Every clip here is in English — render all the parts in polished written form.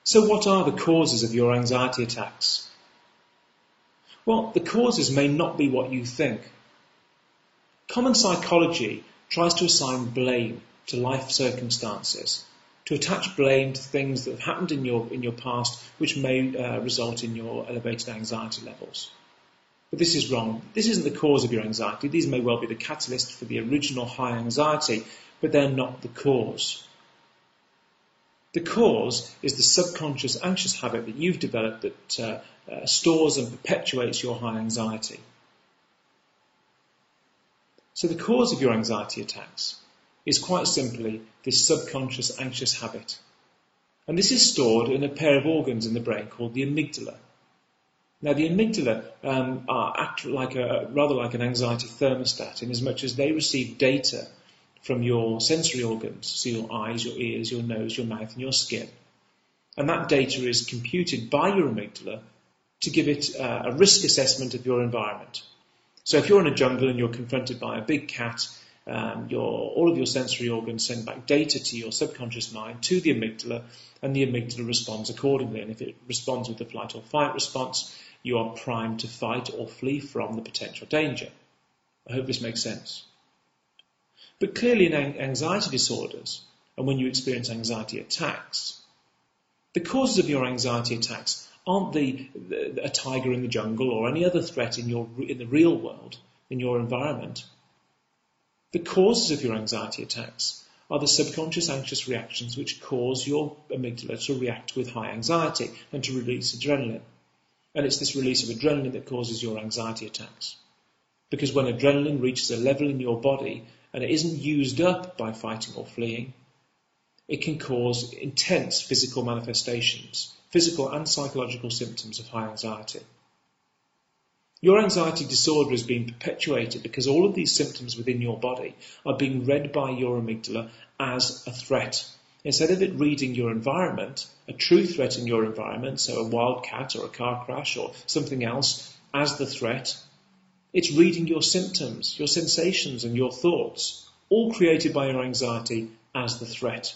So what are the causes of your anxiety attacks? Well, the causes may not be what you think. Common psychology tries to assign blame to life circumstances, to attach blame to things that have happened in your past which may result in your elevated anxiety levels. But this is wrong. This isn't the cause of your anxiety. These may well be the catalyst for the original high anxiety, but they're not the cause. The cause is the subconscious anxious habit that you've developed that stores and perpetuates your high anxiety. So the cause of your anxiety attacks is quite simply this subconscious anxious habit. And this is stored in a pair of organs in the brain called the amygdala. Now the amygdala act rather like an anxiety thermostat in as much as they receive data from your sensory organs, so your eyes, your ears, your nose, your mouth and your skin. And that data is computed by your amygdala to give it a risk assessment of your environment. So if you're in a jungle and you're confronted by a big cat, all of your sensory organs send back data to your subconscious mind, to the amygdala, and the amygdala responds accordingly. And if it responds with a flight or fight response, you are primed to fight or flee from the potential danger. I hope this makes sense. But clearly in anxiety disorders, and when you experience anxiety attacks, the causes of your anxiety attacks aren't a tiger in the jungle or any other threat in the real world, in your environment. The causes of your anxiety attacks are the subconscious anxious reactions which cause your amygdala to react with high anxiety and to release adrenaline. And it's this release of adrenaline that causes your anxiety attacks. Because when adrenaline reaches a level in your body and it isn't used up by fighting or fleeing, it can cause intense physical manifestations, physical and psychological symptoms of high anxiety. Your anxiety disorder is being perpetuated because all of these symptoms within your body are being read by your amygdala as a threat. Instead of it reading your environment, a true threat in your environment, so a wild cat or a car crash or something else, as the threat, it's reading your symptoms, your sensations and your thoughts, all created by your anxiety as the threat.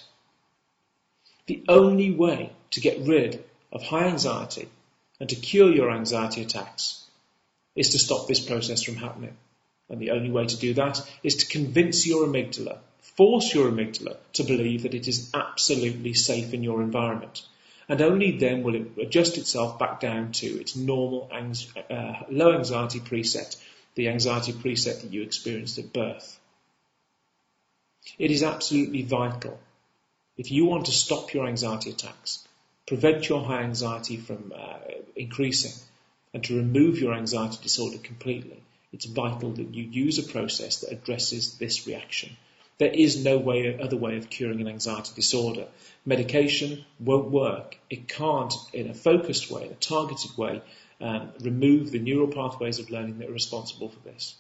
The only way to get rid of high anxiety and to cure your anxiety attacks is to stop this process from happening. And the only way to do that is to convince your amygdala, force your amygdala to believe that it is absolutely safe in your environment. And only then will it adjust itself back down to its normal low anxiety preset, the anxiety preset that you experienced at birth. It is absolutely vital, if you want to stop your anxiety attacks, prevent your high anxiety from increasing, and to remove your anxiety disorder completely, it's vital that you use a process that addresses this reaction. There is no other way of curing an anxiety disorder. Medication won't work. It can't, in a focused way, in a targeted way, remove the neural pathways of learning that are responsible for this.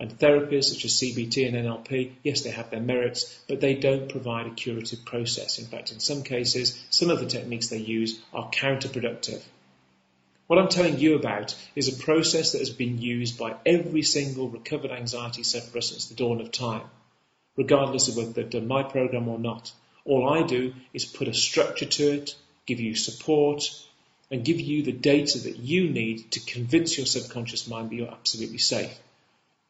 And therapies such as CBT and NLP, yes, they have their merits, but they don't provide a curative process. In fact, in some cases, some of the techniques they use are counterproductive. What I'm telling you about is a process that has been used by every single recovered anxiety sufferer since the dawn of time, regardless of whether they've done my program or not. All I do is put a structure to it, give you support, and give you the data that you need to convince your subconscious mind that you're absolutely safe.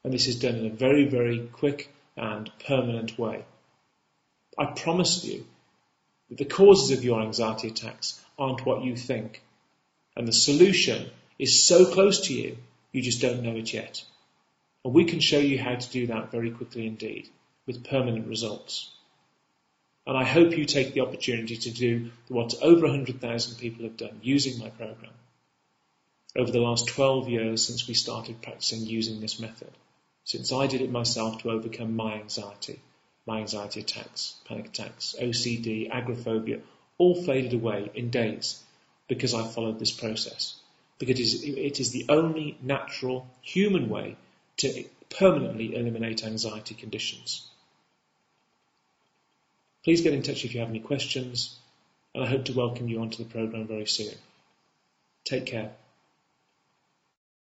And this is done in a very, very quick and permanent way. I promise you that the causes of your anxiety attacks aren't what you think. And the solution is so close to you, you just don't know it yet. And we can show you how to do that very quickly indeed, with permanent results. And I hope you take the opportunity to do what over 100,000 people have done using my program over the last 12 years since we started practicing using this method. Since I did it myself to overcome my anxiety attacks, panic attacks, OCD, agoraphobia, all faded away in days because I followed this process. Because it is the only natural human way to permanently eliminate anxiety conditions. Please get in touch if you have any questions, and I hope to welcome you onto the program very soon. Take care.